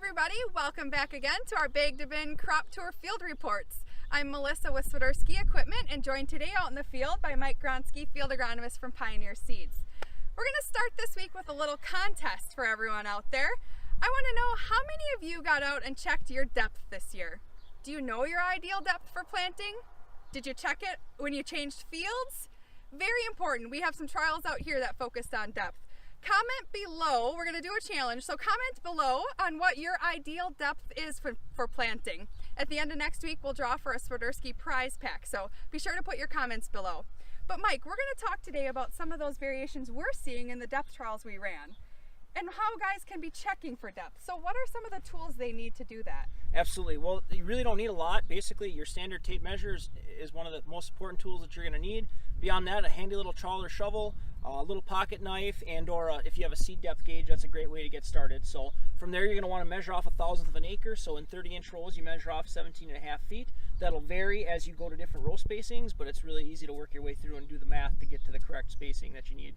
everybody, welcome back again to our Bag to Bin Crop Tour Field Reports. I'm Melissa with Swiderski Equipment and joined today out in the field by Mike Gronsky, Field Agronomist from Pioneer Seeds. We're going to start this week with a little contest for everyone out there. I want to know how many of you got out and checked your depth this year. Do you know your ideal depth for planting? Did you check it when you changed fields? Very important. We have some trials out here that focused on depth. Comment below, we're going to do a challenge, so comment below on what your ideal depth is for planting. At the end of next week, we'll draw for a Swiderski prize pack, so be sure to put your comments below. But Mike, we're going to talk today about some of those variations we're seeing in the depth trials we ran, and how guys can be checking for depth. So what are some of the tools they need to do that? Absolutely. Well, you really don't need a lot. Basically, your standard tape measure is one of the most important tools that you're going to need. Beyond that, a handy little trowel or shovel, a little pocket knife, and or if you have a seed depth gauge, that's a great way to get started. So from there, you're going to want to measure off 1/1000th of an acre. So in 30-inch rolls, you measure off 17.5 feet. That'll vary as you go to different row spacings, but it's really easy to work your way through and do the math to get to the correct spacing that you need.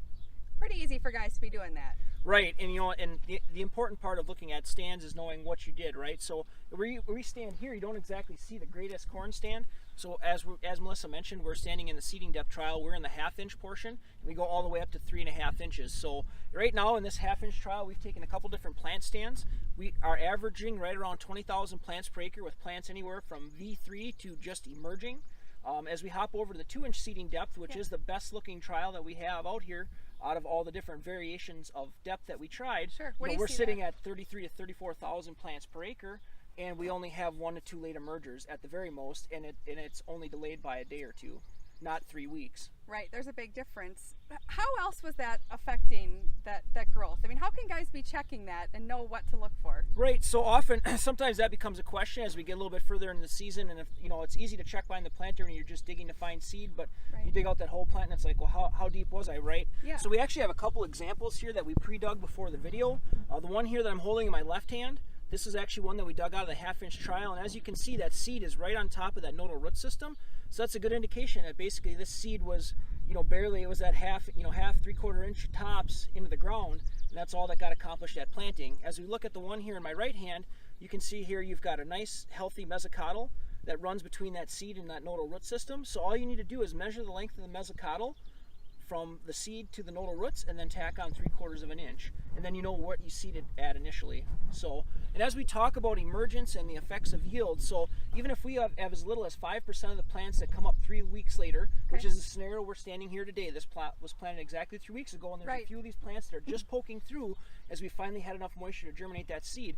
Pretty easy for guys to be doing that. Right, and and the important part of looking at stands is knowing what you did, right? So where we stand here, you don't exactly see the greatest corn stand. So as Melissa mentioned, we're standing in the seeding depth trial. We're in the 1/2-inch portion, and we go all the way up to 3.5 inches. So right now in this 1/2-inch trial, we've taken a couple different plant stands. We are averaging right around 20,000 plants per acre, with plants anywhere from V3 to just emerging. As we hop over to the 2-inch seeding depth, which is the best looking trial that we have out here, out of all the different variations of depth that we tried, sure. We're sitting at 33 to 34,000 plants per acre, and we only have 1 to 2 late emergers at the very most, and it's only delayed by a day or two, not 3 weeks. Right, there's a big difference. How else was that affecting that growth? I mean, how can guys be checking that and know what to look for? Right, so often, sometimes that becomes a question as we get a little bit further into the season, and if it's easy to check behind the planter and you're just digging to find seed, but you dig out that whole plant and it's like, well, how deep was I, right? Yeah. So we actually have a couple examples here that we pre-dug before the video. The one here that I'm holding in my left hand, this is actually one that we dug out of the 1/2-inch trial, and as you can see, that seed is right on top of that nodal root system. So that's a good indication that basically this seed was, barely, it was at half, 3/4 inch tops into the ground, and that's all that got accomplished at planting. As we look at the one here in my right hand, you can see here you've got a nice healthy mesocotyl that runs between that seed and that nodal root system. So all you need to do is measure the length of the mesocotyl from the seed to the nodal roots, and then tack on 3/4 of an inch, and then you know what you seeded at initially. So, and as we talk about emergence and the effects of yield, so even if we have as little as 5% of the plants that come up 3 weeks later, which is the scenario we're standing here today, this plant was planted exactly 3 weeks ago, and there's a few of these plants that are just poking through as we finally had enough moisture to germinate that seed.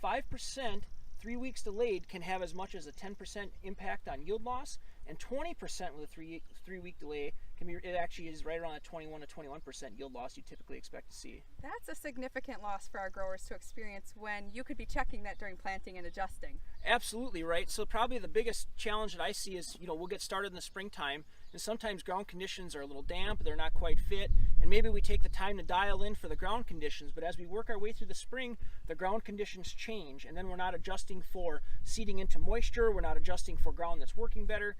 5%, 3 weeks delayed, can have as much as a 10% impact on yield loss, and 20% with a three-week delay it actually is right around a 21 to 21% yield loss you typically expect to see. That's a significant loss for our growers to experience when you could be checking that during planting and adjusting. Absolutely, right? So probably the biggest challenge that I see is, we'll get started in the springtime, and sometimes ground conditions are a little damp, they're not quite fit, and maybe we take the time to dial in for the ground conditions, but as we work our way through the spring, the ground conditions change, and then we're not adjusting for seeding into moisture, we're not adjusting for ground that's working better,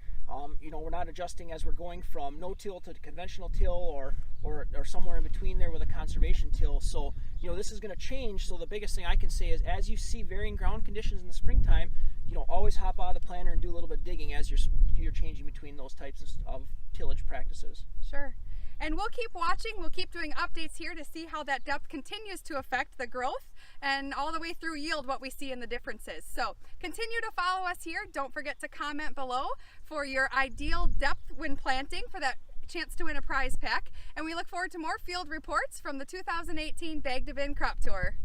we're not adjusting as we're going from no-till to conventional till or somewhere in between there with a conservation till. So, this is going to change. So the biggest thing I can say is, as you see varying ground conditions in the springtime, always hop out of the planter and do a little bit of digging as you're changing between those types of tillage practices. Sure. And we'll keep watching, we'll keep doing updates here to see how that depth continues to affect the growth and all the way through yield, what we see in the differences. So continue to follow us here. Don't forget to comment below for your ideal depth when planting for that chance to win a prize pack. And we look forward to more field reports from the 2018 Bag to Bin Crop Tour.